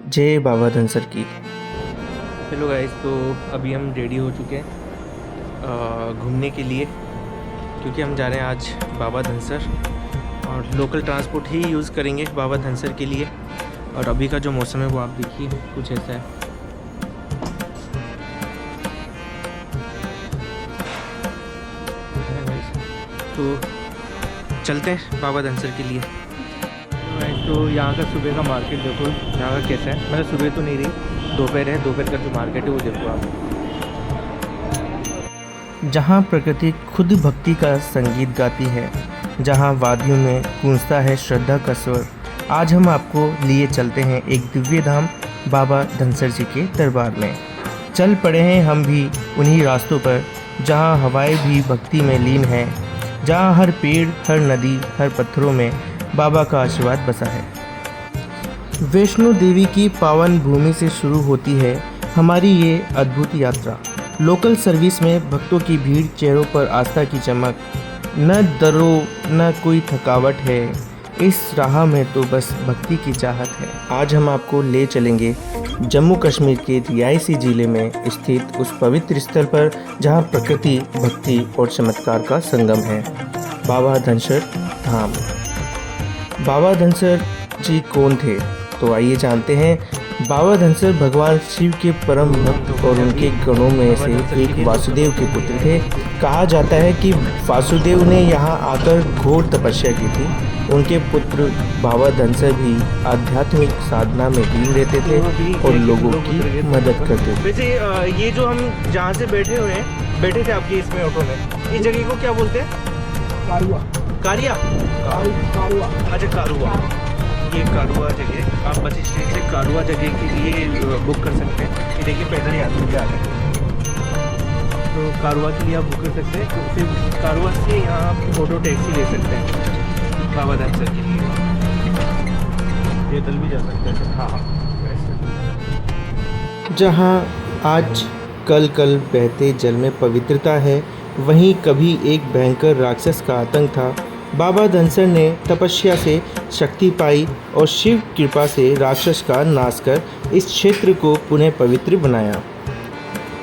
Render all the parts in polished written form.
जय बाबा धनसर की। Hello guys, तो अभी हम रेडी हो चुके हैं घूमने के लिए, क्योंकि हम जा रहे हैं आज बाबा धनसर और लोकल ट्रांसपोर्ट ही यूज़ करेंगे बाबा धनसर के लिए। और अभी का जो मौसम है वो आप देखिए, कुछ ऐसा है। तो चलते हैं बाबा धनसर के लिए। तो यहाँ का सुबह का मार्केट देखो, यहाँ का कैसा है। मतलब सुबह तो नहीं रही, दोपहर है। दोपहर का जो मार्केट है वो देखो आप। जहाँ प्रकृति खुद भक्ति का संगीत गाती है, जहाँ वादियों में गूंजता है श्रद्धा का स्वर, आज हम आपको लिए चलते हैं एक दिव्य धाम बाबा धनसर जी के दरबार में। चल पड़े हैं हम भी उन्हीं रास्तों पर, जहाँ हवाएं भी भक्ति में लीन हैं, जहाँ हर पेड़, हर नदी, हर पत्थरों में बाबा का आशीर्वाद बसा है। वैष्णो देवी की पावन भूमि से शुरू होती है हमारी ये अद्भुत यात्रा। लोकल सर्विस में भक्तों की भीड़, चेहरों पर आस्था की चमक, न डरो न कोई थकावट है, इस राह में तो बस भक्ति की चाहत है। आज हम आपको ले चलेंगे जम्मू कश्मीर के रियासी ज़िले में स्थित उस पवित्र स्थल पर, जहां प्रकृति, भक्ति और चमत्कार का संगम है, बाबा धनसर धाम। बाबा धनसर जी कौन थे? तो आइए जानते हैं। बाबा धनसर भगवान शिव के परम भक्त और उनके गणों में से एक वासुदेव के पुत्र थे। कहा जाता है कि वासुदेव ने यहाँ आकर घोर तपस्या की थी। उनके पुत्र बाबा धनसर भी आध्यात्मिक साधना में लीन रहते थे और लोगों की मदद करते थे। वैसे ये जो हम जहाँ से बैठे थे आपके इसमें ऑटो में, इस जगह को क्या बोलते हैं? कारुआ। अच्छा, कारुआ। ये कारुआ जगह, आप बस स्टैंड से कारुआ जगह के लिए बुक कर सकते हैं। ये देखिए पैदल यात्री जा रहे हैं, तो कारुआ के लिए आप बुक कर सकते हैं। तो फिर कारुआ से यहाँ आप ऑटो टैक्सी ले सकते हैं बाबा धनसर के लिए। पैदल भी जा सकते हैं। हाँ, वैसे जहाँ आज कल कल बहते जल में पवित्रता है, वहीं कभी एक भयंकर राक्षस का आतंक था। बाबा धनसर ने तपस्या से शक्ति पाई और शिव कृपा से राक्षस का नाश कर इस क्षेत्र को पुनः पवित्र बनाया।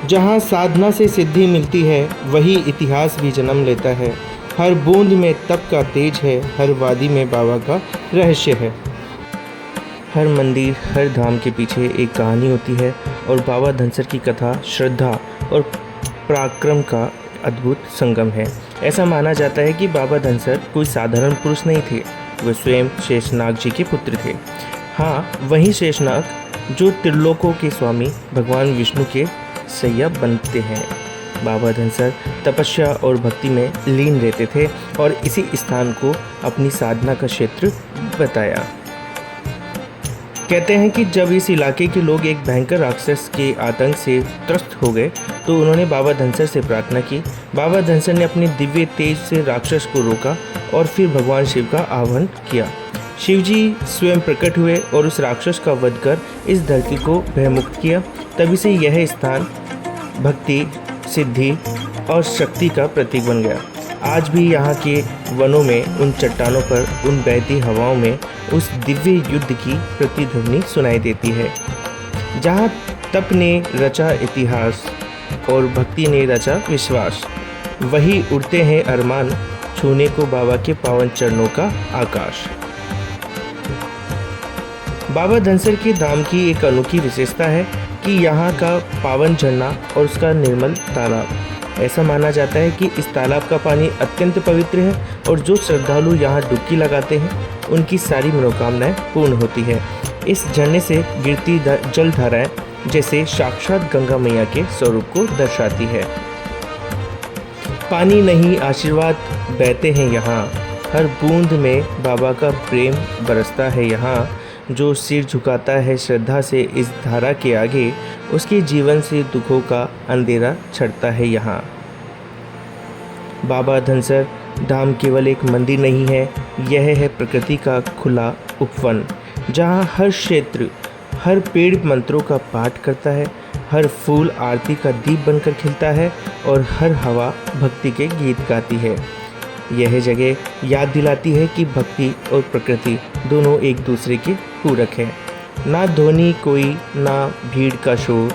जहाँ साधना से सिद्धि मिलती है, वही इतिहास भी जन्म लेता है। हर बूंद में तप का तेज है, हर वादी में बाबा का रहस्य है। हर मंदिर, हर धाम के पीछे एक कहानी होती है, और बाबा धनसर की कथा श्रद्धा और पराक्रम का अद्भुत संगम है। ऐसा माना जाता है कि बाबा धनसर कोई साधारण पुरुष नहीं थे, वे स्वयं शेषनाग जी के पुत्र थे। हाँ, वही शेषनाग जो त्रिलोकों के स्वामी भगवान विष्णु के सैया बनते हैं। बाबा धनसर तपस्या और भक्ति में लीन रहते थे और इसी स्थान को अपनी साधना का क्षेत्र बताया। कहते हैं कि जब इस इलाके के लोग एक भयंकर राक्षस के आतंक से त्रस्त हो गए, तो उन्होंने बाबा धनसर से प्रार्थना की। बाबा धनसर ने अपने दिव्य तेज से राक्षस को रोका और फिर भगवान शिव का आह्वान किया। शिव जी स्वयं प्रकट हुए और उस राक्षस का वध कर इस धरती को भयमुक्त किया। तभी से यह स्थान भक्ति, सिद्धि और शक्ति का प्रतीक बन गया। आज भी यहाँ के वनों में, उन चट्टानों पर, उन बहती हवाओं में उस दिव्य युद्ध की प्रतिध्वनि सुनाई देती है। जहाँ तप ने रचा इतिहास और भक्ति ने रचा विश्वास, वही उड़ते हैं अरमान, छूने को बाबा के पावन चरणों का आकाश। बाबा धनसर के धाम की एक अनोखी विशेषता है कि यहाँ का पावन झरना और उसका निर्मल तालाब। ऐसा माना जाता है कि इस तालाब का पानी अत्यंत पवित्र है और जो श्रद्धालु यहाँ डुबकी लगाते हैं, उनकी सारी मनोकामनाएं पूर्ण होती है। इस झरने से गिरती जल धाराएं जैसे साक्षात गंगा मैया के स्वरूप को दर्शाती है। पानी नहीं, आशीर्वाद बहते हैं यहाँ, हर बूंद में बाबा का प्रेम बरसता है यहाँ। जो सिर झुकाता है श्रद्धा से इस धारा के आगे, उसके जीवन से दुखों का अंधेरा छटता है यहाँ। बाबा धनसर धाम केवल एक मंदिर नहीं है, यह है प्रकृति का खुला उपवन, जहाँ हर क्षेत्र, हर पेड़ मंत्रों का पाठ करता है, हर फूल आरती का दीप बनकर खिलता है और हर हवा भक्ति के गीत गाती है। यह जगह याद दिलाती है कि भक्ति और प्रकृति दोनों एक दूसरे के पूरक हैं। ना ध्वनि कोई ना भीड़ का शोर,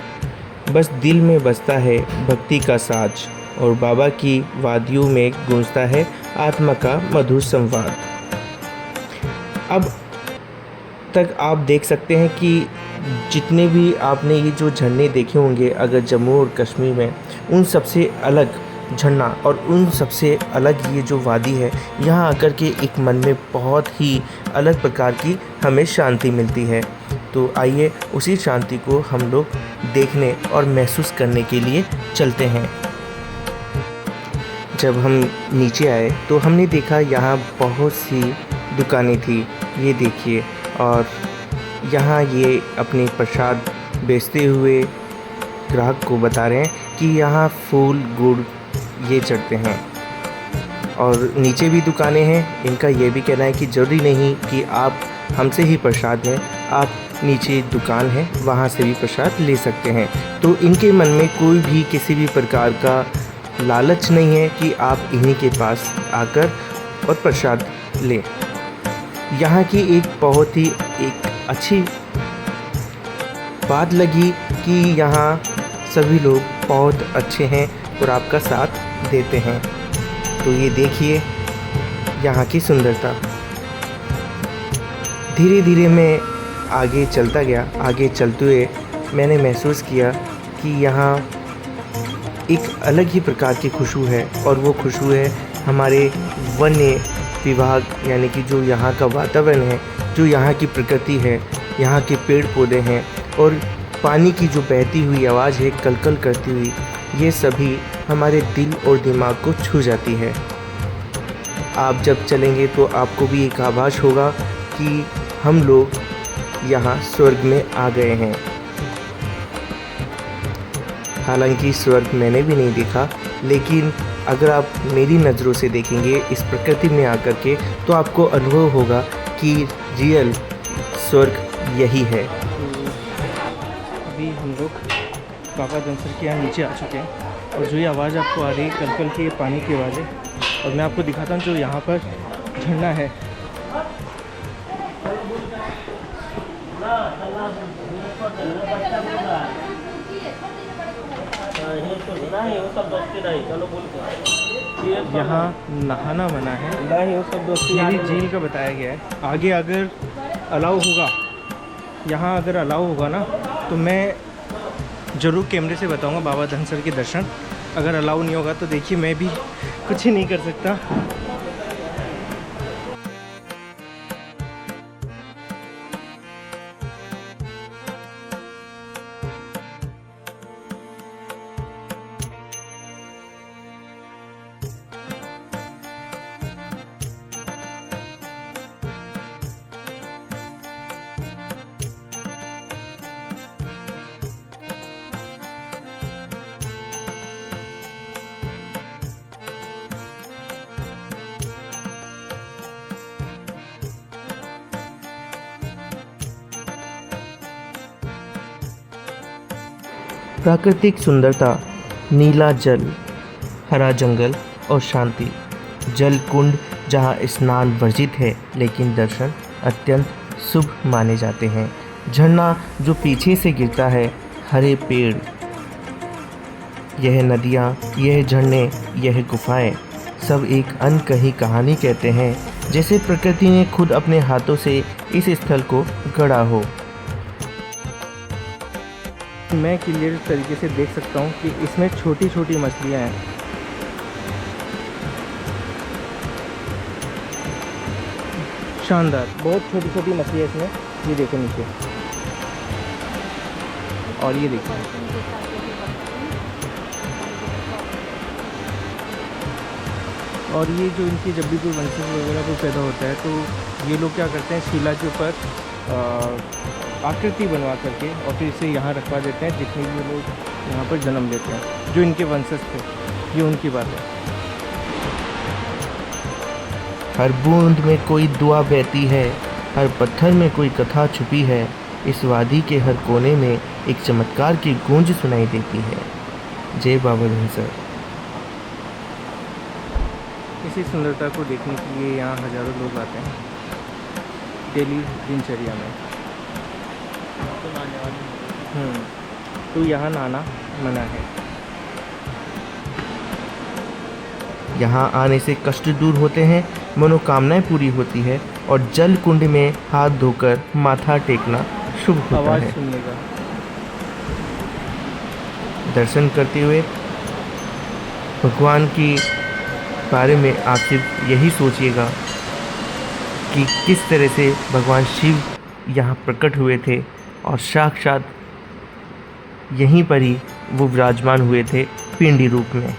बस दिल में बजता है भक्ति का साज और बाबा की वादियों में गूंजता है आत्मा का मधुर संवाद। अब तक आप देख सकते हैं कि जितने भी आपने ये जो झरने देखे होंगे अगर जम्मू और कश्मीर में, उन सबसे अलग झरना और उन सबसे अलग ये जो वादी है, यहाँ आकर के एक मन में बहुत ही अलग प्रकार की हमें शांति मिलती है। तो आइए उसी शांति को हम लोग देखने और महसूस करने के लिए चलते हैं। जब हम नीचे आए तो हमने देखा यहाँ बहुत सी दुकानें थी, ये देखिए, और यहाँ ये अपनी प्रसाद बेचते हुए ग्राहक को बता रहे हैं कि यहाँ फूल गुड़ ये चढ़ते हैं। और नीचे भी दुकानें हैं, इनका ये भी कहना है कि ज़रूरी नहीं कि आप हमसे ही प्रसाद लें, आप नीचे दुकान है वहाँ से भी प्रसाद ले सकते हैं। तो इनके मन में कोई भी किसी भी प्रकार का लालच नहीं है कि आप इन्हीं के पास आकर और प्रसाद लें। यहाँ की एक बहुत ही एक अच्छी बात लगी कि यहाँ सभी लोग बहुत अच्छे हैं और आपका साथ देते हैं। तो ये देखिए यहाँ की सुंदरता। धीरे धीरे मैं आगे चलता गया। आगे चलते हुए मैंने महसूस किया कि यहाँ एक अलग ही प्रकार की खुशबू है, और वो खुशबू है हमारे वन्य विभाग, यानी कि जो यहाँ का वातावरण है, जो यहाँ की प्रकृति है, यहाँ के पेड़ पौधे हैं और पानी की जो बहती हुई आवाज़ है कलकल करती हुई, ये सभी हमारे दिल और दिमाग को छू जाती है। आप जब चलेंगे तो आपको भी एक आभास होगा कि हम लोग यहाँ स्वर्ग में आ गए हैं। हालांकि स्वर्ग मैंने भी नहीं देखा, लेकिन अगर आप मेरी नज़रों से देखेंगे इस प्रकृति में आकर के, तो आपको अनुभव होगा कि रियल स्वर्ग यही है। अभी हम लोग बाबा धनसर के यहाँ नीचे आ चुके हैं, और जो ये आवाज़ आपको आ रही है कलकल की, पानी की आवाज़ है। और मैं आपको दिखाता हूँ जो यहाँ पर झरना है। यहाँ नहाना मना है, ये भी झील का बताया गया है। आगे अगर अलाउ होगा, यहाँ अगर अलाउ होगा ना, तो मैं ज़रूर कैमरे से बताऊंगा बाबा धनसर के दर्शन। अगर अलाउ नहीं होगा तो देखिए मैं भी कुछ ही नहीं कर सकता। प्राकृतिक सुंदरता, नीला जल, हरा जंगल और शांति। जल कुंड जहाँ स्नान वर्जित है लेकिन दर्शन अत्यंत शुभ माने जाते हैं। झरना जो पीछे से गिरता है, हरे पेड़, यह नदियाँ, यह झरने, यह गुफाएं सब एक अनकही कहानी कहते हैं, जैसे प्रकृति ने खुद अपने हाथों से इस स्थल को गढ़ा हो। मैं क्लियर तरीके से देख सकता हूँ कि इसमें छोटी छोटी मछलियाँ हैं। शानदार, बहुत छोटी छोटी मछलियाँ इसमें। ये देखो नीचे, और ये देखो, और ये जो इनकी जब भी कोई वंशज वगैरह को पैदा होता है तो ये लोग क्या करते हैं, शिला के ऊपर आकृति बनवा करके और फिर इसे यहाँ रखवा देते हैं। जितने भी लोग यहाँ पर जन्म लेते हैं जो इनके वंशज थे, ये उनकी बात है। हर बूंद में कोई दुआ बहती है, हर पत्थर में कोई कथा छुपी है। इस वादी के हर कोने में एक चमत्कार की गूंज सुनाई देती है। जय बाबा धनसर। इसी सुंदरता को देखने के लिए यहाँ हज़ारों लोग आते हैं डेली दिनचर्या में। तो यहाँ नहाना मना है। यहाँ आने से कष्ट दूर होते हैं, मनोकामनाएं पूरी होती है और जल कुंड में हाथ धोकर माथा टेकना शुभ होता है। दर्शन करते हुए भगवान के बारे में आप सिर्फ यही सोचिएगा कि किस तरह से भगवान शिव यहाँ प्रकट हुए थे और साक्षात यहीं पर ही वो विराजमान हुए थे पिंडी रूप में।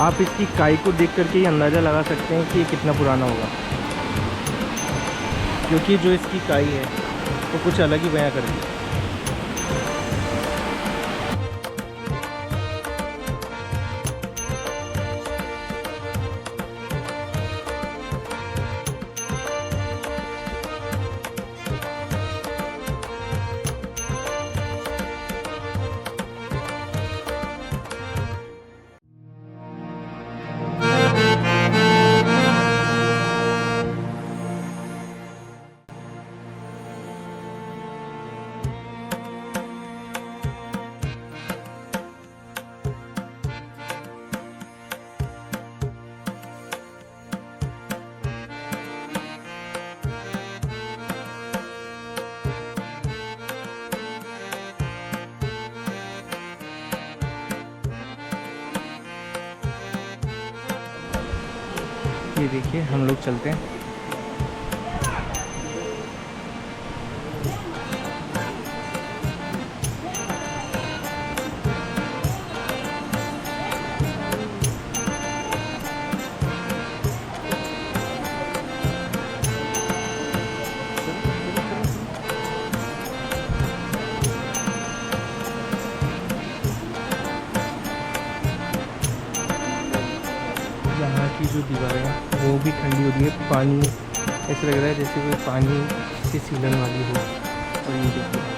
आप इसकी काई को देख करके ही अंदाज़ा लगा सकते हैं कि ये कितना पुराना होगा, क्योंकि जो इसकी काई है वो कुछ अलग ही बयां करती है। ये देखिए हम लोग चलते हैं। यहाँ की जो दीवारें हैं वो भी ठंडी हो रही है, पानी ऐसा लग रहा है जैसे कोई पानी से सीलन वाली हो। और ये देखिए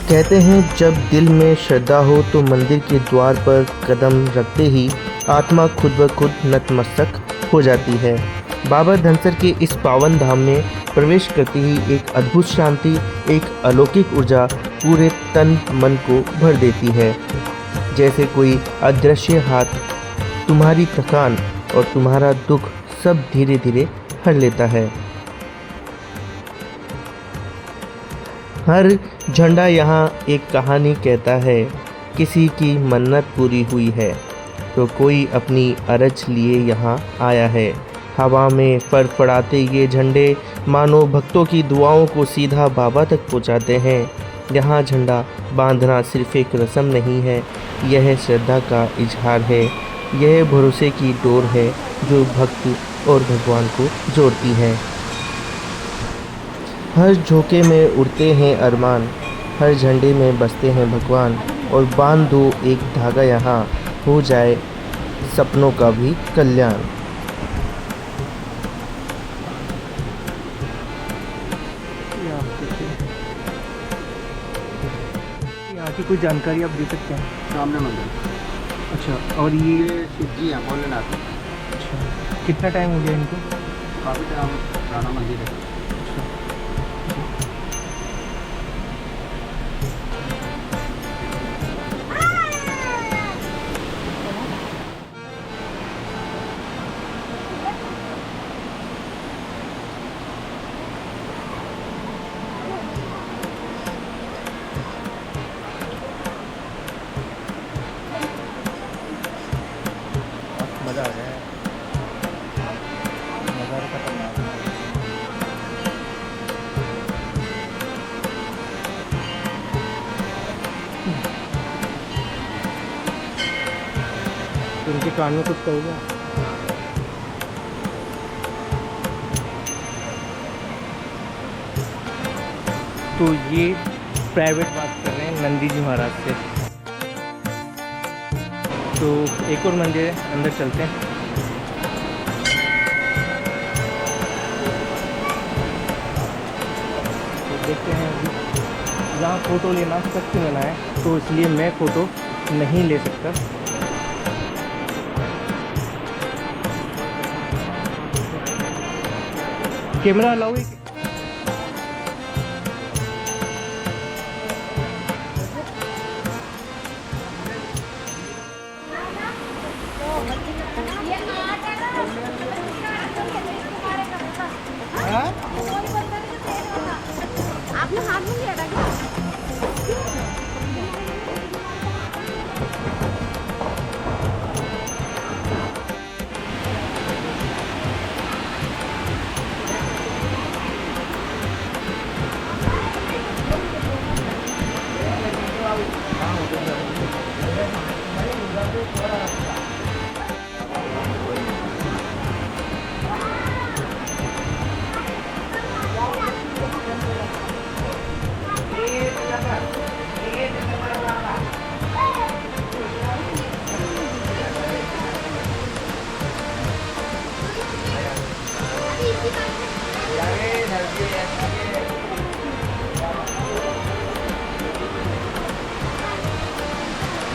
कहते हैं जब दिल में श्रद्धा हो तो मंदिर के द्वार पर कदम रखते ही आत्मा खुद ब खुद नतमस्तक हो जाती है। बाबा धनसर के इस पावन धाम में प्रवेश करते ही एक अद्भुत शांति, एक अलौकिक ऊर्जा पूरे तन मन को भर देती है। जैसे कोई अदृश्य हाथ तुम्हारी थकान और तुम्हारा दुख सब धीरे धीरे हर लेता है। हर झंडा यहाँ एक कहानी कहता है। किसी की मन्नत पूरी हुई है तो कोई अपनी अरज लिए यहाँ आया है। हवा में फड़फड़ाते ये झंडे मानो भक्तों की दुआओं को सीधा बाबा तक पहुँचाते हैं। यहाँ झंडा बांधना सिर्फ एक रस्म नहीं है, यह श्रद्धा का इजहार है। यह भरोसे की डोर है जो भक्त और भगवान को जोड़ती है। हर झोंके में उड़ते हैं अरमान, हर झंडे में बसते हैं भगवान। और बांध दो एक धागा यहाँ, हो जाए सपनों का भी कल्याण। यहाँ की कोई जानकारी आप दे सकते हैं? सामने मंदिर। अच्छा, और ये शिव जी हैं, भोलेनाथ। अच्छा, कितना टाइम हो गया इनको? काफ़ी टाइम पुराना मंदिर है। इनके कान में कुछ कहोगे? तो ये प्राइवेट बात कर रहे हैं नंदी जी महाराज से। तो एक और मंदिर है, अंदर चलते हैं। तो देखते हैं अभी यहाँ फ़ोटो लेना सख्त मना है, तो इसलिए मैं फ़ोटो नहीं ले सकता। कैमरा अलाउ है? आपने हाथ में लिया था क्या?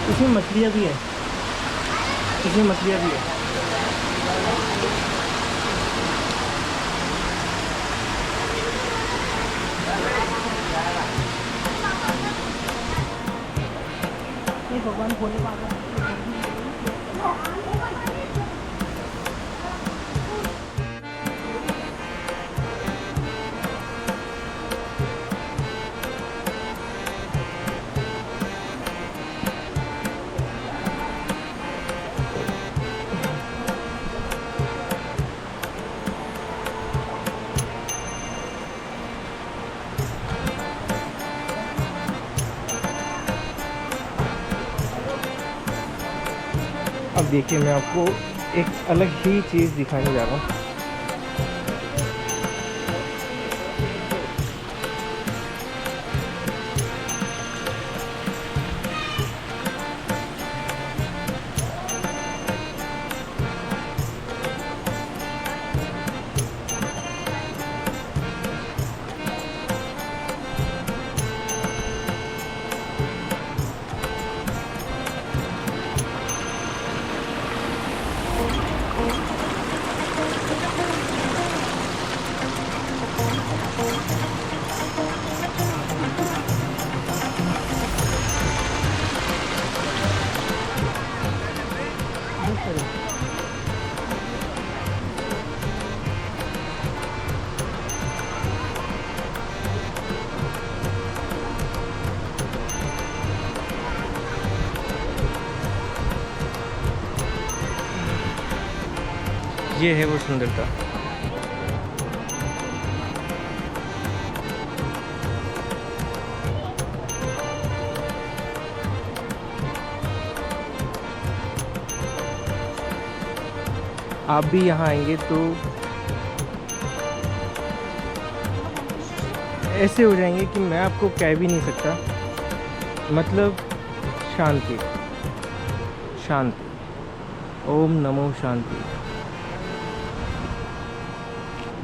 इसमें मछलियाँ भी हैं, इसमें मछलियाँ भी हैं। भगवान भोले बाबा अब देखिए मैं आपको एक अलग ही चीज़ दिखाने जा रहा हूँ। ये है वो सुंदरता। आप भी यहाँ आएंगे तो ऐसे हो जाएंगे कि मैं आपको कह भी नहीं सकता। मतलब शांति, शांति, ओम नमो शांति।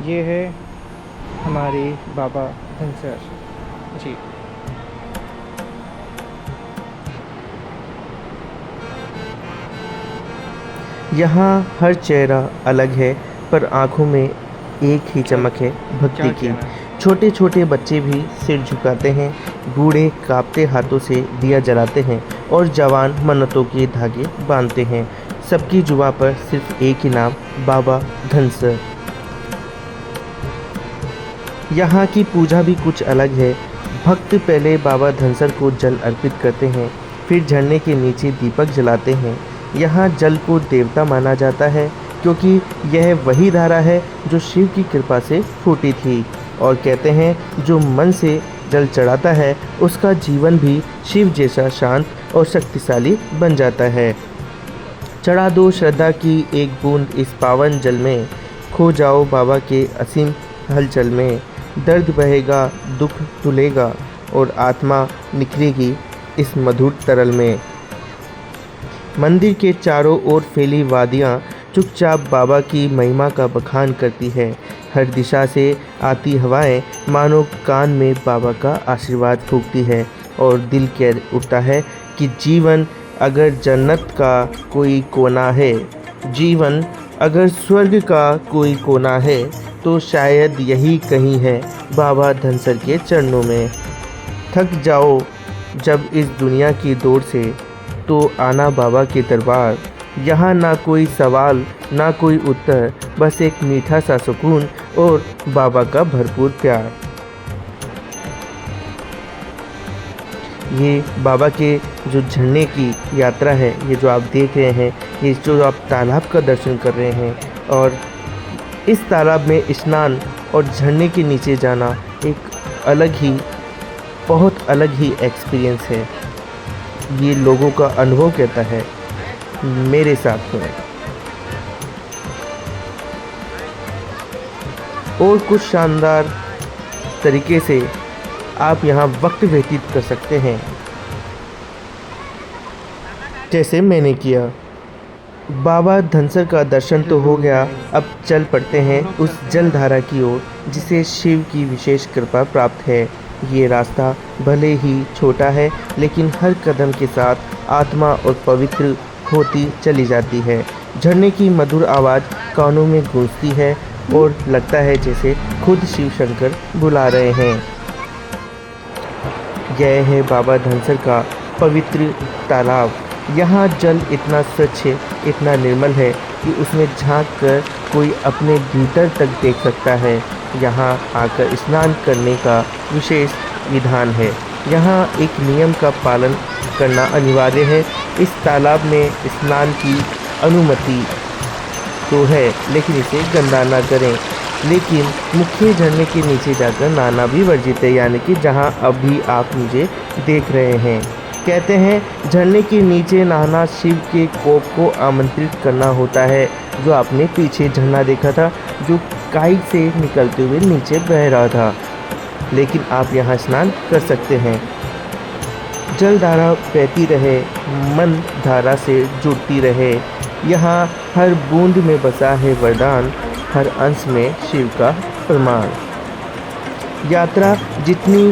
ये है हमारे बाबा धनसर जी। यहाँ हर चेहरा अलग है, पर आंखों में एक ही चमक है भक्ति की। छोटे छोटे बच्चे भी सिर झुकाते हैं, बूढ़े कांपते हाथों से दिया जलाते हैं और जवान मन्नतों के धागे बांधते हैं। सबकी जुबां पर सिर्फ एक ही नाम, बाबा धनसर। यहाँ की पूजा भी कुछ अलग है। भक्त पहले बाबा धनसर को जल अर्पित करते हैं, फिर झरने के नीचे दीपक जलाते हैं। यहाँ जल को देवता माना जाता है, क्योंकि यह वही धारा है जो शिव की कृपा से फूटी थी। और कहते हैं जो मन से जल चढ़ाता है उसका जीवन भी शिव जैसा शांत और शक्तिशाली बन जाता है। चढ़ा दो श्रद्धा की एक बूंद इस पावन जल में, खो जाओ बाबा के असीम हलचल में। दर्द बहेगा, दुख धुलेगा और आत्मा निखरेगी इस मधुर तरल में। मंदिर के चारों ओर फैली वादियाँ चुपचाप बाबा की महिमा का बखान करती है। हर दिशा से आती हवाएं मानो कान में बाबा का आशीर्वाद फूंकती है और दिल कह उठता है कि जीवन अगर जन्नत का कोई कोना है, जीवन अगर स्वर्ग का कोई कोना है, तो शायद यही कहीं है बाबा धनसर के चरणों में। थक जाओ जब इस दुनिया की दौड़ से, तो आना बाबा के दरबार। यहाँ ना कोई सवाल ना कोई उत्तर, बस एक मीठा सा सुकून और बाबा का भरपूर प्यार। ये बाबा के जो झरने की यात्रा है, ये जो आप देख रहे हैं, ये जो आप तालाब का दर्शन कर रहे हैं, और इस तालाब में स्नान और झरने के नीचे जाना एक अलग ही, बहुत अलग ही एक्सपीरियंस है। ये लोगों का अनुभव कहता है, मेरे साथ में। और कुछ शानदार तरीके से आप यहाँ वक्त व्यतीत कर सकते हैं, जैसे मैंने किया। बाबा धनसर का दर्शन तो हो गया, अब चल पड़ते हैं उस जलधारा की ओर जिसे शिव की विशेष कृपा प्राप्त है। ये रास्ता भले ही छोटा है, लेकिन हर कदम के साथ आत्मा और पवित्र होती चली जाती है। झरने की मधुर आवाज़ कानों में गूंजती है और लगता है जैसे खुद शिव शंकर बुला रहे हैं। यह है बाबा धनसर का पवित्र तालाब। यहाँ जल इतना स्वच्छ है, इतना निर्मल है कि उसमें झांक कर कोई अपने भीतर तक देख सकता है। यहाँ आकर स्नान करने का विशेष विधान है। यहाँ एक नियम का पालन करना अनिवार्य है। इस तालाब में स्नान की अनुमति तो है, लेकिन इसे गंदा ना करें। लेकिन मुख्य झरने के नीचे जाकर नहाना भी वर्जित है, यानी कि जहाँ अभी आप मुझे देख रहे हैं। कहते हैं झरने के नीचे नहाना शिव के कोप को आमंत्रित करना होता है। जो आपने पीछे झरना देखा था, जो काई से निकलते हुए नीचे बह रहा था, लेकिन आप यहाँ स्नान कर सकते हैं। जलधारा बहती रहे, मन धारा से जुड़ती रहे। यहाँ हर बूंद में बसा है वरदान, हर अंश में शिव का प्रमाण। यात्रा जितनी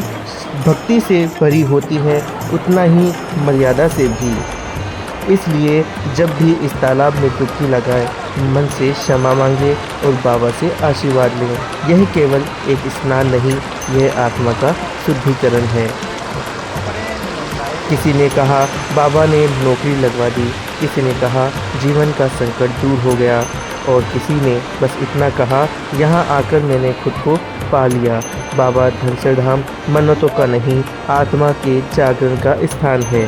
भक्ति से भरी होती है, उतना ही मर्यादा से भी। इसलिए जब भी इस तालाब में डुबकी लगाएं, मन से क्षमा मांगे और बाबा से आशीर्वाद लें। यह केवल एक स्नान नहीं, यह आत्मा का शुद्धिकरण है। किसी ने कहा बाबा ने नौकरी लगवा दी, किसी ने कहा जीवन का संकट दूर हो गया, और किसी ने बस इतना कहा यहाँ आकर मैंने खुद को पा लिया। बाबा धनसर धाम मन्नतों का नहीं, आत्मा के जागरण का स्थान है।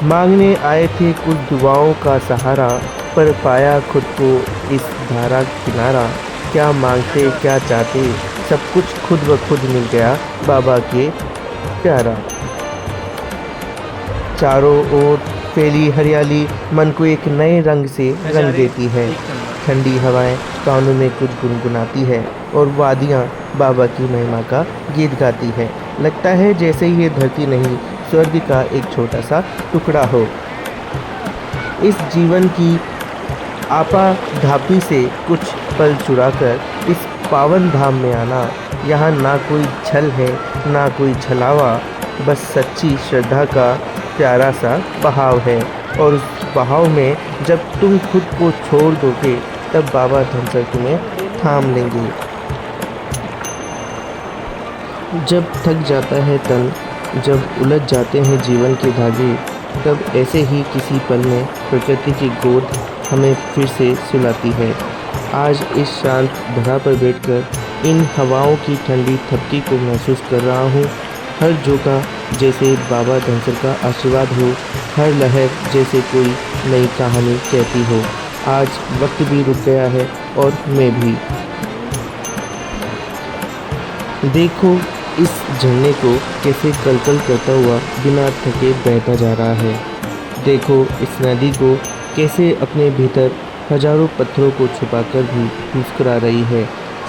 मांगने आए थे कुछ दुआओं का सहारा, पर पाया खुद को इस धारा किनारा। क्या मांगते क्या चाहते, सब कुछ खुद ब खुद मिल गया बाबा के प्यारा। चारों ओर फैली हरियाली मन को एक नए रंग से रंग देती है। ठंडी हवाएं कानों में कुछ गुनगुनाती है और वादियाँ बाबा की महिमा का गीत गाती है। लगता है जैसे ये धरती नहीं, स्वर्ग का एक छोटा सा टुकड़ा हो। इस जीवन की आपा धापी से कुछ पल चुराकर इस पावन धाम में आना। यहाँ ना कोई छल है ना कोई छलावा, बस सच्ची श्रद्धा का प्यारा सा बहाव है। और उस बहाव में जब तुम खुद को छोड़ दोगे, तब बाबा धनसर तुम्हें थाम लेंगे। जब थक जाता है तन, जब उलझ जाते हैं जीवन के धागे, तब ऐसे ही किसी पल में प्रकृति की गोद हमें फिर से सुलाती है। आज इस शांत धरा पर बैठकर इन हवाओं की ठंडी थपकी को महसूस कर रहा हूँ। हर झोंका जैसे बाबा धनसर का आशीर्वाद हो, हर लहर जैसे कोई नई कहानी कहती हो। आज वक्त भी रुक गया है और मैं भी। देखो इस झरने को कैसे कलकल करता हुआ बिना थके बहता जा रहा है। देखो इस नदी को कैसे अपने भीतर हजारों पत्थरों को छुपाकर भी मुस्कुरा रही है।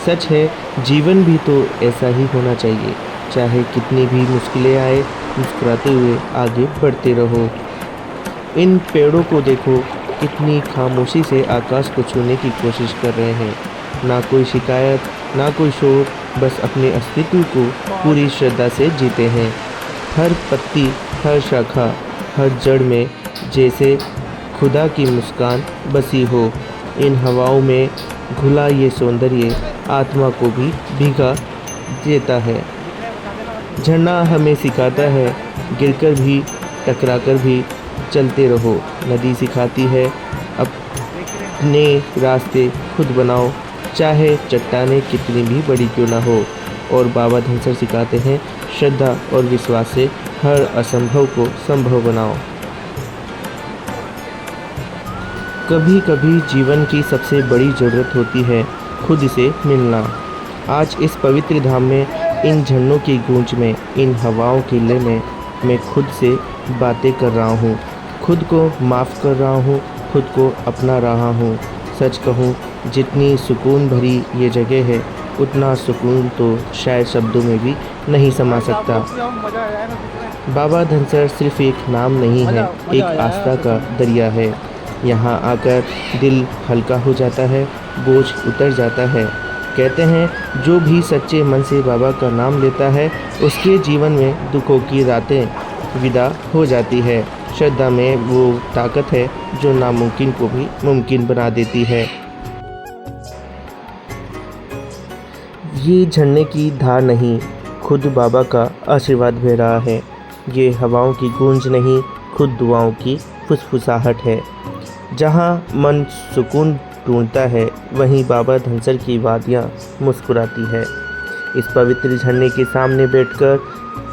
सच है, जीवन भी तो ऐसा ही होना चाहिए। चाहे कितनी भी मुश्किलें आए, मुस्कुराते हुए आगे बढ़ते रहो। इन पेड़ों को देखो, कितनी खामोशी से आकाश को छूने की कोशिश कर रहे हैं। ना कोई शिकायत, ना कोई शोर, बस अपने अस्तित्व को पूरी श्रद्धा से जीते हैं। हर पत्ती, हर शाखा, हर जड़ में जैसे खुदा की मुस्कान बसी हो। इन हवाओं में घुला ये सौंदर्य आत्मा को भी भीगा देता है। झरना हमें सिखाता है, गिरकर भी, टकराकर भी चलते रहो। नदी सिखाती है, अपने रास्ते खुद बनाओ, चाहे चट्टानें कितनी भी बड़ी क्यों ना हो। और बाबा धनसर सिखाते हैं, श्रद्धा और विश्वास से हर असंभव को संभव बनाओ। कभी कभी जीवन की सबसे बड़ी ज़रूरत होती है खुद से मिलना। आज इस पवित्र धाम में, इन झरनों की गूंज में, इन हवाओं की लय में मैं खुद से बातें कर रहा हूँ, खुद को माफ़ कर रहा हूँ, खुद को अपना रहा हूँ। सच कहूँ, जितनी सुकून भरी ये जगह है, उतना सुकून तो शायद शब्दों में भी नहीं समा सकता। बाबा धनसर सिर्फ एक नाम नहीं है, एक आस्था का दरिया है। यहाँ आकर दिल हल्का हो जाता है, बोझ उतर जाता है। कहते हैं, जो भी सच्चे मन से बाबा का नाम लेता है, उसके जीवन में दुखों की रातें विदा हो जाती है। श्रद्धा में वो ताकत है जो नामुमकिन को भी मुमकिन बना देती है। ये झरने की धार नहीं, खुद बाबा का आशीर्वाद बह रहा है। ये हवाओं की गूंज नहीं, खुद दुआओं की फुसफुसाहट है। जहाँ मन सुकून ढूंढता है, वहीं बाबा धनसर की वादियाँ मुस्कुराती है। इस पवित्र झरने के सामने बैठकर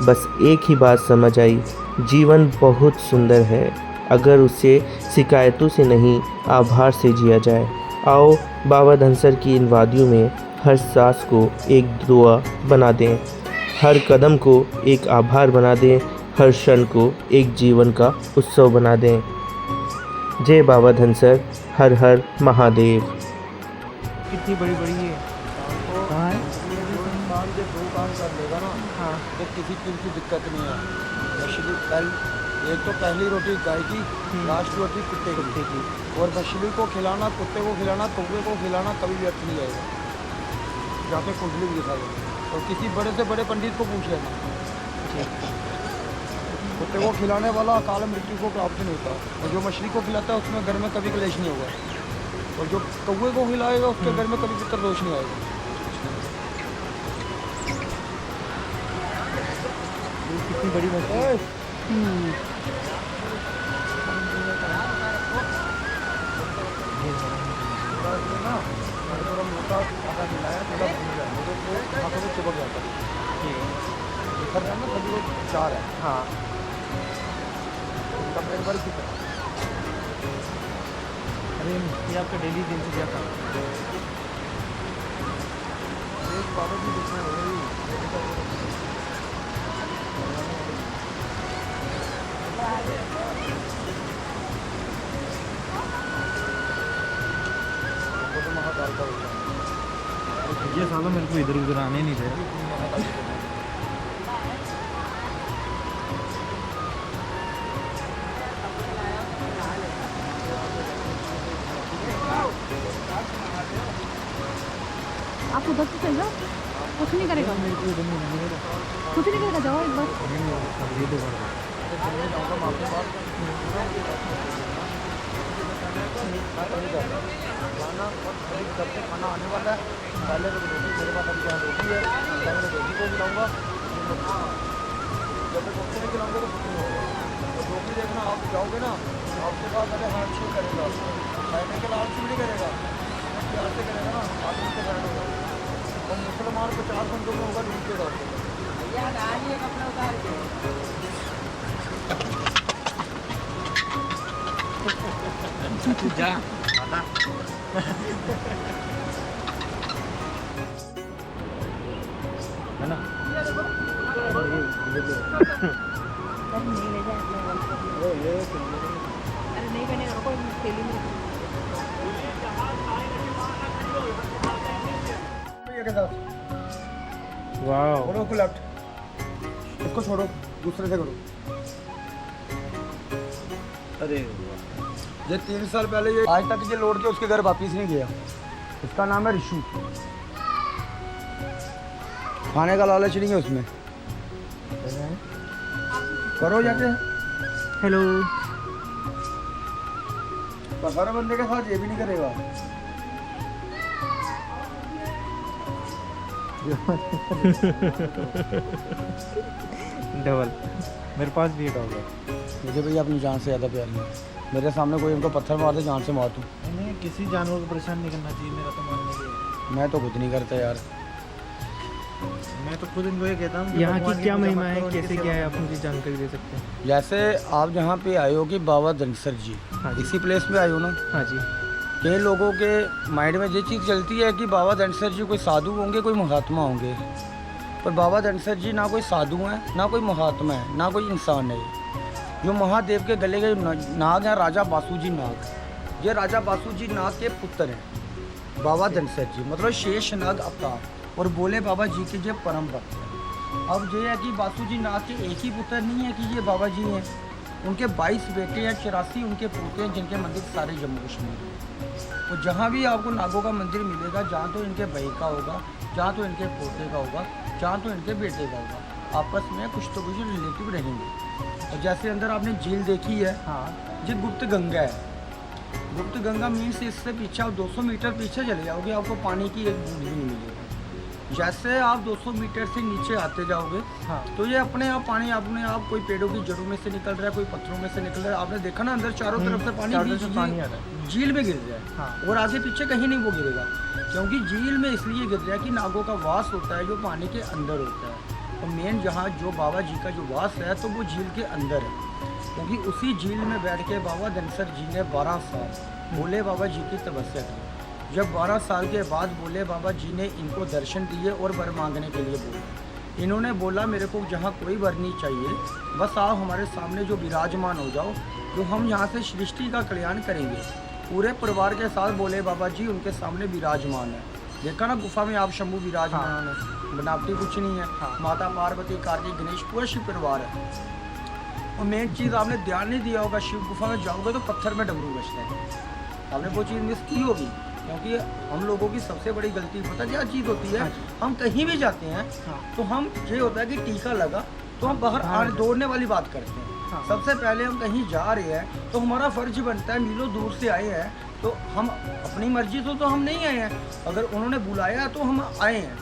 बस एक ही बात समझ आई, जीवन बहुत सुंदर है अगर उसे शिकायतों से नहीं, आभार से जिया जाए। आओ बाबा धनसर की इन वादियों में हर सांस को एक दुआ बना दें, हर कदम को एक आभार बना दें, हर क्षण को एक जीवन का उत्सव बना दें। जय बाबा धनसर, हर हर महादेव। कितनी बड़ी बड़ी है। कहाँ है? काम जब दो काम कर लेगा ना, हाँ। तो किसी चीज़ की दिक्कत नहीं है। मछली एक तो पहली रोटी गाय की, लास्ट रोटी कुत्ते की। और मछली को खिलाना, कुत्ते को खिलाना, कौवे को खिलाना कभी व्यर्थ नहीं जाएगा। जाके कुंडली भी दिखाएगा। और किसी बड़े से बड़े पंडित को पूछ लेना। कुत्ते को खिलाने वाला अकाल मृत्यु को प्राप्त नहीं होता, और जो मछली को खिलाता है उसमें घर में कभी क्लेश नहीं होगा, और जो कौवे को खिलाएगा उसके घर में कभी पितर दोष नहीं आएगा। कितनी बड़ी मछली। चिपक जाता है, चार है। हाँ। एक बार कितना अरे ये आपका डेली दिनचर्या था। एक बाबा जी दिखना है। ये सालों मेरे को इधर उधर आने नहीं दे। आप उधर से चल जाओ, कुछ नहीं करेगा, कुछ नहीं करेगा, जाओ एक बार। खाना आने वाला है, पहले तो रोटी मेरे पास अभी यहाँ रोटी है, पहले रोटी को खिलाऊंगा, जब तक रोटी नहीं खिलाऊंगा तो कुछ नहीं होगा। तो रोटी देखना, आप जाओगे ना, आपके पास अरे हाथ छू करेगा, बैठने के बाद छू नहीं करेगा, प्यार से करेगा ना, आदमी से बैठ होगा। और मुसलमान 50 घंटों में होगा ढूंढते रहो। कपड़ा उतार के जा है ना। नहीं ले जाए के साथ। वाह, बोलो को लेफ्ट, इसको छोड़ो, दूसरे से करो। अरे ये 3 साल पहले ये आज तक ये लौट के उसके घर वापिस नहीं गया। इसका नाम है रिशु। खाने का लालच नहीं है उसमें। करो जाके। हेलो। पर हर बंदे के साथ ये भी नहीं करेगा। डबल। मेरे पास भी एक डॉग है। मुझे भैया अपनी जान से ज़्यादा प्यार नहीं। मेरे सामने कोई उनको पत्थर मार दे, जान से मार दूँ। नहीं, किसी जानवर को परेशान नहीं करना चाहिए, मेरा तो मानने के। मैं तो खुद नहीं करता यार। मैं तो खुद इनको ये कहता हूँ। यहाँ की क्या महिमा है, कैसे क्या है, आप मुझे जानकारी दे सकते हैं? जैसे आप जहाँ पे आए हो कि बाबा धनसर जी, हाँ जी। इसी प्लेस पे आए हो ना। हाँ जी। कई लोगों के माइंड में ये चीज़ चलती है कि बाबा धनसर जी कोई साधु होंगे, कोई महात्मा होंगे। पर बाबा धनसर जी ना कोई साधु हैं, ना कोई महात्मा है, ना कोई इंसान है। जो महादेव के गले के नाग हैं, राजा बासुजी नाग। ये राजा बासुजी नाग के पुत्र हैं बाबा धनसर जी, मतलब शेष नाग अवतार। और बोले बाबा जी के जो परम भक्त हैं। अब ये है कि बासुजी नाग के एक ही पुत्र नहीं है कि ये बाबा जी हैं। उनके 22 बेटे हैं, 84 उनके पोते हैं, जिनके मंदिर सारे जम्मू कश्मीर हैं। तो जहाँ भी आपको नागों का मंदिर मिलेगा, जहाँ तो इनके भाई का होगा, जहाँ तो इनके पोते का होगा, जहाँ तो इनके बेटे का होगा। आपस में कुछ तो कुछ रिलेटिव रहेंगे। और जैसे अंदर आपने झील देखी है, हाँ। ये गुप्त गंगा है। गुप्त गंगा मीन्स इससे पीछे आप 200 मीटर पीछे चले जाओगे, आपको पानी की एक बूंद भी नहीं मिलेगी। जैसे आप 200 मीटर से नीचे आते जाओगे, हाँ। तो ये अपने आप पानी अपने आप कोई पेड़ों की जड़ों में से निकल रहा है, कोई पत्थरों में से निकल रहा है। आपने देखा ना अंदर चारों तरफ से पानी चारों तरफ से पानी आ रहा है। झील में गिर रहा है। हाँ। और आगे पीछे कहीं नहीं वो गिरेगा, क्योंकि झील में इसलिए गिर रहा है कि नागों का वास होता है जो पानी के अंदर होता है। और मेन जहाँ जो बाबा जी का जो वास है तो वो झील के अंदर है। क्योंकि उसी झील में बैठ के बाबा धनसर जी ने 12 साल भोले बाबा जी की तपस्या की। जब 12 साल के बाद भोले बाबा जी ने इनको दर्शन दिए और वर मांगने के लिए बोला। इन्होंने बोला मेरे को जहाँ कोई वर नहीं चाहिए, बस आप हमारे सामने जो विराजमान हो जाओ, जो हम यहाँ से सृष्टि का कल्याण करेंगे। पूरे परिवार के साथ भोले बाबा जी उनके सामने विराजमान है। देखा ना गुफा में आप शंभू विराजमान है, बनावटी कुछ नहीं है। माता पार्वती, कार्तिक, गणेश, पूरा शिव परिवार है। और मेन चीज़ आपने ध्यान नहीं दिया होगा, शिव गुफा में जाओगे तो पत्थर में डमरू बजते हैं। आपने वो चीज़ मिस की होगी, क्योंकि हम लोगों की सबसे बड़ी गलती पता क्या चीज़ होती है? हम कहीं भी जाते हैं तो हम ये होता है कि टीका लगा तो हम बाहर दौड़ने वाली बात करते हैं। सबसे पहले हम कहीं जा रहे हैं तो हमारा फर्ज बनता है, मीलों दूर से आए हैं तो हम अपनी मर्जी तो हम नहीं आए हैं। अगर उन्होंने बुलाया तो हम आए हैं,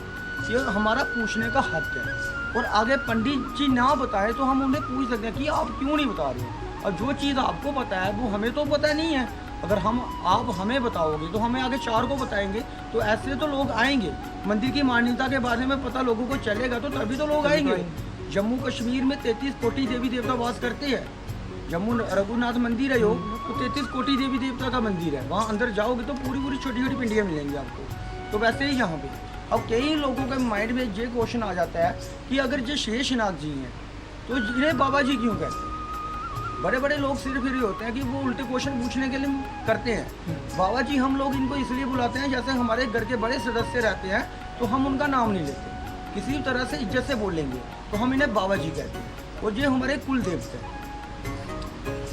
ये हमारा पूछने का हक है। और आगे पंडित जी ना बताए तो हम उन्हें पूछ सकते हैं कि आप क्यों नहीं बता रहे। और जो चीज़ आपको पता है वो हमें तो पता नहीं है। अगर आप हमें बताओगे तो हमें आगे 4 को बताएंगे, तो ऐसे तो लोग आएंगे। मंदिर की मान्यता के बारे में पता लोगों को चलेगा तो तभी तो लोग आएंगे। जम्मू कश्मीर में 33 कोटि देवी देवता वास करते हैं। जम्मू रघुनाथ मंदिर है यो, तो 33 कोटि देवी देवता का मंदिर है। वहाँ अंदर जाओगे तो पूरी पूरी छोटी छोटी पिंडियाँ मिलेंगी आपको। तो वैसे ही यहाँ पे अब कई लोगों के माइंड में ये क्वेश्चन आ जाता है कि अगर ये शेषनाग जी हैं तो इन्हें बाबा जी क्यों कहते हैं? बड़े बड़े लोग सिर्फ ये होते हैं कि वो उल्टे क्वेश्चन पूछने के लिए करते हैं। बाबा जी हम लोग इनको इसलिए बुलाते हैं, जैसे हमारे घर के बड़े सदस्य रहते हैं तो हम उनका नाम नहीं लेते, किसी तरह से इज्जत से बोलेंगे तो हम इन्हें बाबा जी कहते हैं। और ये हमारे कुल देवते हैं।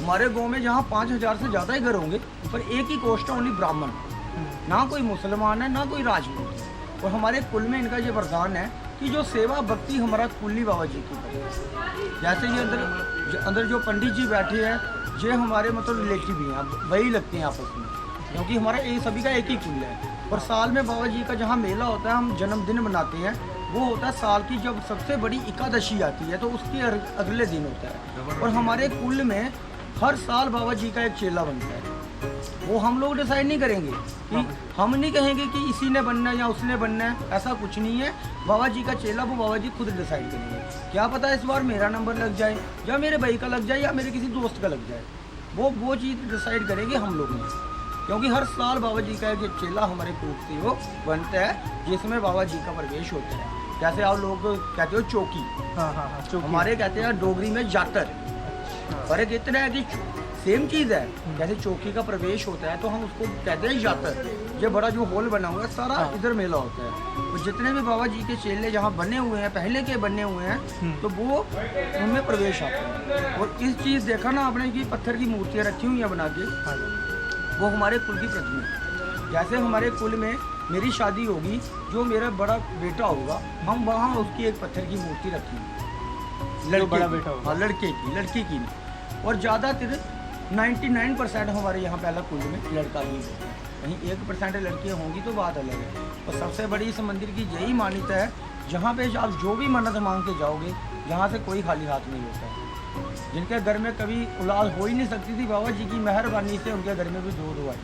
हमारे गांव में जहाँ 5000 से ज़्यादा ही घर होंगे, पर एक ही कोष्ठ ओनली ब्राह्मण, ना कोई मुसलमान है ना कोई राजपूत है। और हमारे कुल में इनका ये वरदान है कि जो सेवा भक्ति हमारा कुल्ली बाबा जी की है। जैसे ये अंदर जो पंडित जी बैठे हैं, ये हमारे मतलब रिलेटिव भी हैं, वही लगते हैं आपस में, क्योंकि हमारा एक सभी का एक ही कुल है। और साल में बाबा जी का जहाँ मेला होता है, हम जन्मदिन मनाते हैं, वो होता है साल की जब सबसे बड़ी एकादशी आती है तो उसके अगले दिन होता है। और हमारे कुल में हर साल बाबा जी का एक चेला बनता है। वो हम लोग डिसाइड नहीं करेंगे कि हम नहीं कहेंगे कि इसी ने बनना है या उसने बनना है, ऐसा कुछ नहीं है। बाबा जी का चेला वो बाबा जी खुद डिसाइड करेंगे। क्या पता इस बार मेरा नंबर लग जाए या मेरे भाई का लग जाए या मेरे किसी दोस्त का लग जाए, वो चीज़ डिसाइड करेंगे हम लोग नहीं। क्योंकि हर साल बाबा जी का एक चेला हमारे कुल से वो बनता है, जिसमें बाबा जी का प्रवेश होता है। जैसे आप लोग कहते हो चौकी, हाँ, हमारे कहते हैं डोगरी में जातर। फर्क इतना है कि सेम चीज़ है। जैसे चौकी का प्रवेश होता है तो हम उसको कहते हैं यातर। ये बड़ा जो हॉल बना हुआ है सारा इधर मेला होता है। तो जितने भी बाबा जी के चेले जहाँ बने हुए हैं, पहले के बने हुए हैं, तो वो उनमें प्रवेश आता है। और इस चीज़ देखा ना आपने कि पत्थर की मूर्तियाँ रखी हुई हैं बना के, वो हमारे कुल की प्रतिमा है। जैसे हमारे कुल में मेरी शादी होगी, जो मेरा बड़ा बेटा होगा, हम वहाँ उसकी एक पत्थर की मूर्ति रखेंगे। लड़के बड़ा की। बेटा होगा। हाँ, लड़की की नहीं। और ज़्यादातर 99% हमारे यहाँ पहला कुल में लड़का ही होता है। कहीं 1% लड़कियाँ होंगी तो बात अलग है। और सबसे बड़ी इस मंदिर की यही मान्यता है, जहाँ पे आप जो भी मन्नत मांग के जाओगे, यहाँ से कोई खाली हाथ नहीं होता है। जिनके घर में कभी औलाद हो ही नहीं सकती थी, बाबा जी की मेहरबानी से उनके घर में भी दो आई।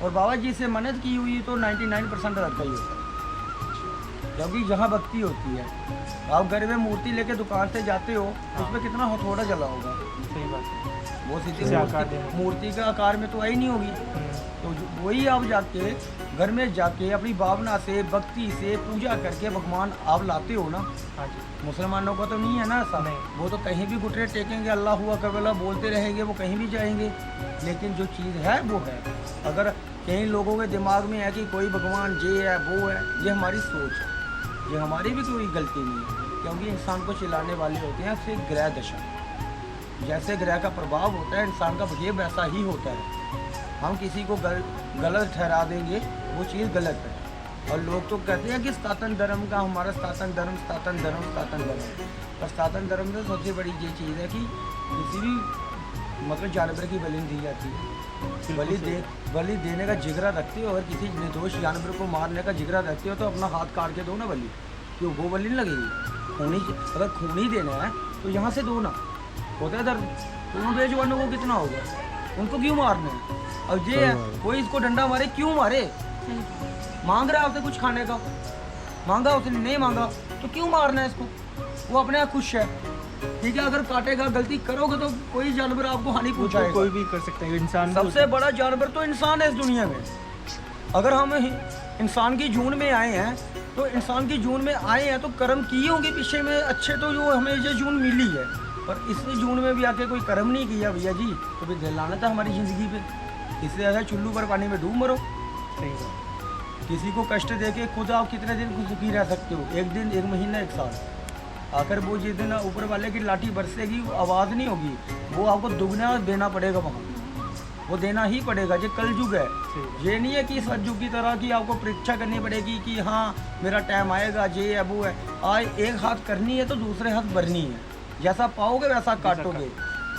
और बाबा जी से मन्नत की हुई तो 99% लड़का ही होता है। क्योंकि जहाँ भक्ति होती है, आप घर में मूर्ति लेके दुकान से जाते हो, उसमें कितना हथौड़ा जला होगा। सही बात है। वो सीधी इसे आकार देना। मूर्ति का आकार में तो आई नहीं होगी। तो वही आप जाके घर में जाके अपनी भावना से, भक्ति से पूजा करके भगवान आप लाते हो ना। हाँ जी। मुसलमानों का तो नहीं है ना ऐसा। नहीं। वो तो कहीं भी घुटने टेकेंगे, अल्लाह हुआ कबला बोलते रहेंगे, वो कहीं भी जाएंगे। लेकिन जो चीज़ है वो है। अगर कई लोगों के दिमाग में है कि कोई भगवान ये है वो है, ये हमारी सोच है। ये हमारी भी कोई गलती नहीं है, क्योंकि इंसान को चिल्लाने वाले होते हैं सिर्फ ग्रह दशा। जैसे ग्रह का प्रभाव होता है, इंसान का बिहेव वैसा ही होता है। हम किसी को गलत ठहरा देंगे, वो चीज़ गलत है। और लोग तो कहते हैं कि सनातन धर्म का, हमारा सनातन धर्म। पर सनातन धर्म में सबसे बड़ी ये चीज़ है कि किसी भी मतलब जानवर की बलि दी जाती है। बलि देने का जिगरा रखते हो, और किसी निर्दोष जानवर को मारने का जिगरा रखते हो तो अपना हाथ काट के दो ना बलि, क्यों वो बलि नहीं लगेगी। अगर खून ही देना है तो यहाँ से दो ना, होता है दर्द। तो उन बेजुबानों को कितना होगा, उनको क्यों मारना है। अब ये है, कोई इसको डंडा मारे, क्यों मारे। मांग रहा है आपसे कुछ खाने का, मांगा उसने, नहीं मांगा तो क्यों मारना है इसको। वो अपने आप खुश है, ठीक है। अगर काटेगा, गलती करोगे तो कोई जानवर आपको हानि पहुंचाएगा। कोई भी कर सकते हैं, इंसान भी सबसे बड़ा जानवर तो इंसान है इस दुनिया में। अगर हम इंसान की जून में आए हैं, तो इंसान की जून में आए हैं तो कर्म किए होंगे पीछे में अच्छे, तो जो हमें ये जून मिली है। पर इस जून में भी आके कोई कर्म नहीं किया भैया जी, तो फिर दिलाना था हमारी ज़िंदगी पे। इससे ज़्यादा चुल्लू पर पानी में डूब मरो। सही है। किसी को कष्ट दे के खुद आप कितने दिन खुद सुखी रह सकते हो, एक दिन, एक महीना, एक साल। आकर वो जिस दिन ऊपर वाले की लाठी बरसेगी, आवाज़ नहीं होगी, वो आपको दुगना देना पड़ेगा वहाँ, वो देना ही पड़ेगा। ये कलयुग है, ये नहीं है कि सतयुग की तरह की आपको परीक्षा करनी पड़ेगी कि हाँ मेरा टाइम आएगा, ये है वो है। आज एक हाथ करनी है तो दूसरे हाथ भरनी है, जैसा पाओगे वैसा काटोगे।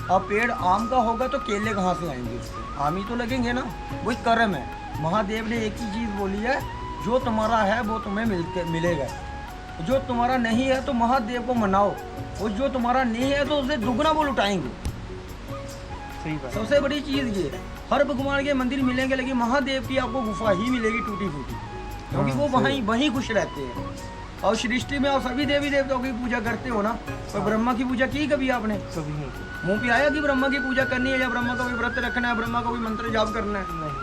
अब पेड़ आम का होगा तो केले कहाँ से आएंगे, आम ही तो लगेंगे ना, वही कर्म है। महादेव ने एक ही चीज़ बोली है, जो तुम्हारा है वो तुम्हें मिलेगा, जो तुम्हारा नहीं है तो महादेव को मनाओ, और जो तुम्हारा नहीं है तो उसे दुगना वो लुटाएंगे। सही बात। सबसे बड़ी चीज़ ये, हर भगवान के मंदिर मिलेंगे लेकिन महादेव की आपको गुफा ही मिलेगी टूटी फूटी, क्योंकि वो वहीं खुश रहते हैं। और सृष्टि में आप सभी देवी देवताओं की पूजा करते हो ना, पर ब्रह्मा की पूजा की कभी आपने? कभी नहीं। मुँह पे आया कि ब्रह्मा की पूजा करनी है, या ब्रह्मा का कोई व्रत रखना है, ब्रह्मा का कोई मंत्र जाप करना है? नहीं।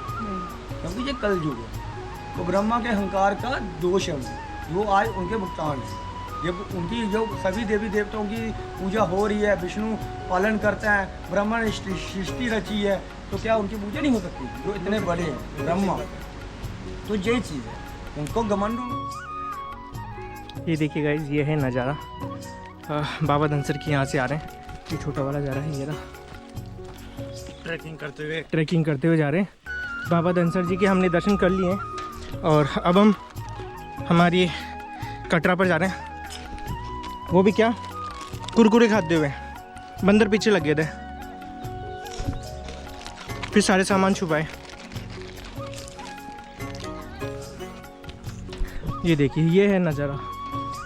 क्योंकि ये कलयुग है। तो ब्रह्मा के अहंकार का दोष है, वो आज उनके भुगतान है। ये उनकी जो सभी देवी देवताओं की पूजा हो रही है, विष्णु पालन करते हैं, ब्रह्मा ने सृष्टि रची है, तो क्या उनकी पूजा नहीं हो सकती? जो इतने बड़े हैं ब्रह्मा, तो यही चीज़ है, उनको घमंड। ये देखिए गाइज, ये है नज़ारा। बाबा धनसर की यहाँ से आ रहे हैं, ये छोटा वाला जा रहा है, ये रहा। ट्रैकिंग करते हुए जा रहे हैं। बाबा धनसर जी के हमने दर्शन कर लिए हैं, और अब हम हमारी कटरा पर जा रहे हैं। वो भी क्या, कुरकुरे खाते हुए, बंदर पीछे लग गए थे, फिर सारे सामान छुपाए। ये देखिए, ये है नज़ारा।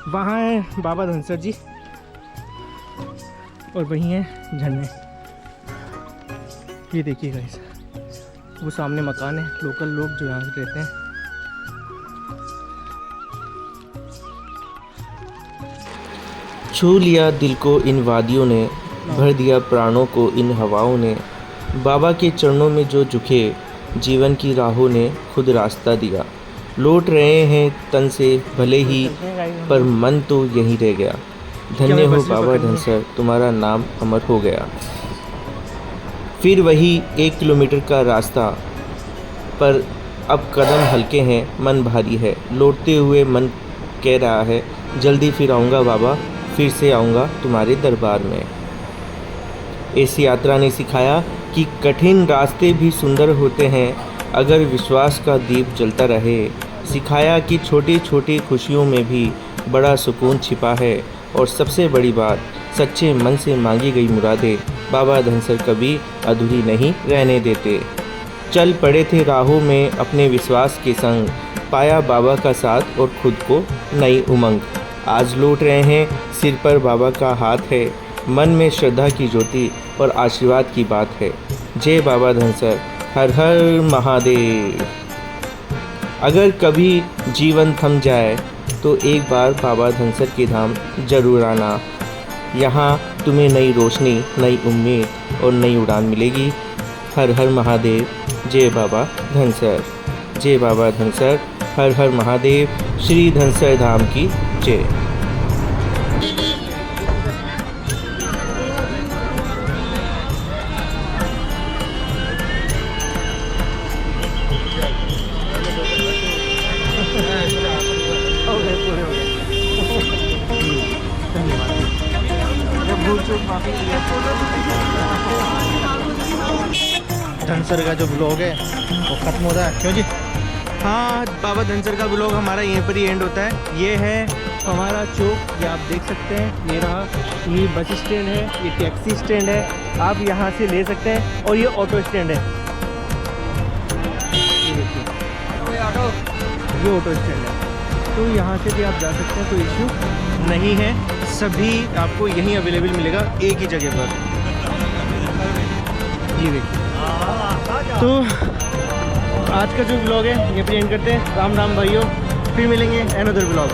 वहाँ है बाबा धनसर जी, और वहीं है झरने। ये देखिए गाइस, वो सामने मकान है, लोकल लोग जो यहाँ रहते हैं। छू लिया दिल को इन वादियों ने, भर दिया प्राणों को इन हवाओं ने। बाबा के चरणों में जो झुके, जीवन की राहों ने खुद रास्ता दिया। लौट रहे हैं तन से भले ही, पर मन तो यहीं रह गया। धन्य हो बाबा धनसर, तुम्हारा नाम अमर हो गया। फिर वही 1 किलोमीटर का रास्ता, पर अब कदम हल्के हैं, मन भारी है। लौटते हुए मन कह रहा है, जल्दी फिर आऊँगा बाबा, फिर से आऊँगा तुम्हारे दरबार में। इस यात्रा ने सिखाया कि कठिन रास्ते भी सुंदर होते हैं अगर विश्वास का दीप जलता रहे। सिखाया कि छोटी छोटी खुशियों में भी बड़ा सुकून छिपा है, और सबसे बड़ी बात, सच्चे मन से मांगी गई मुरादें बाबा धनसर कभी अधूरी नहीं रहने देते। चल पड़े थे राहों में अपने विश्वास के संग, पाया बाबा का साथ और खुद को नई उमंग। आज लौट रहे हैं, सिर पर बाबा का हाथ है, मन में श्रद्धा की ज्योति और आशीर्वाद की बात है। जय बाबा धनसर, हर हर महादेव। अगर कभी जीवन थम जाए तो एक बार बाबा धनसर के धाम जरूर आना। यहाँ तुम्हें नई रोशनी, नई उम्मीद और नई उड़ान मिलेगी। हर हर महादेव। जय बाबा धनसर। जय बाबा धनसर, हर हर महादेव। श्री धनसर धाम की जय। धनसर का जो ब्लॉग है वो ख़त्म हो रहा है, क्यों जी? हाँ, बाबा धनसर का ब्लॉग हमारा यहीं पर ही एंड होता है। ये है हमारा चौक, ये आप देख सकते हैं। ये रहा, ये बस स्टैंड है, ये टैक्सी स्टैंड है, आप यहाँ से ले सकते हैं। और ये ऑटो स्टैंड है, ये देखिए, ये ऑटो स्टैंड है। तो यहाँ से भी आप जा सकते हैं, कोई इशू नहीं है। सभी आपको यहीं अवेलेबल मिलेगा, एक ही जगह पर। ये देखिए। तो आज का जो ब्लॉग है ये पे एंड करते हैं। राम राम भाइयों, फिर मिलेंगे अनदर ब्लॉग।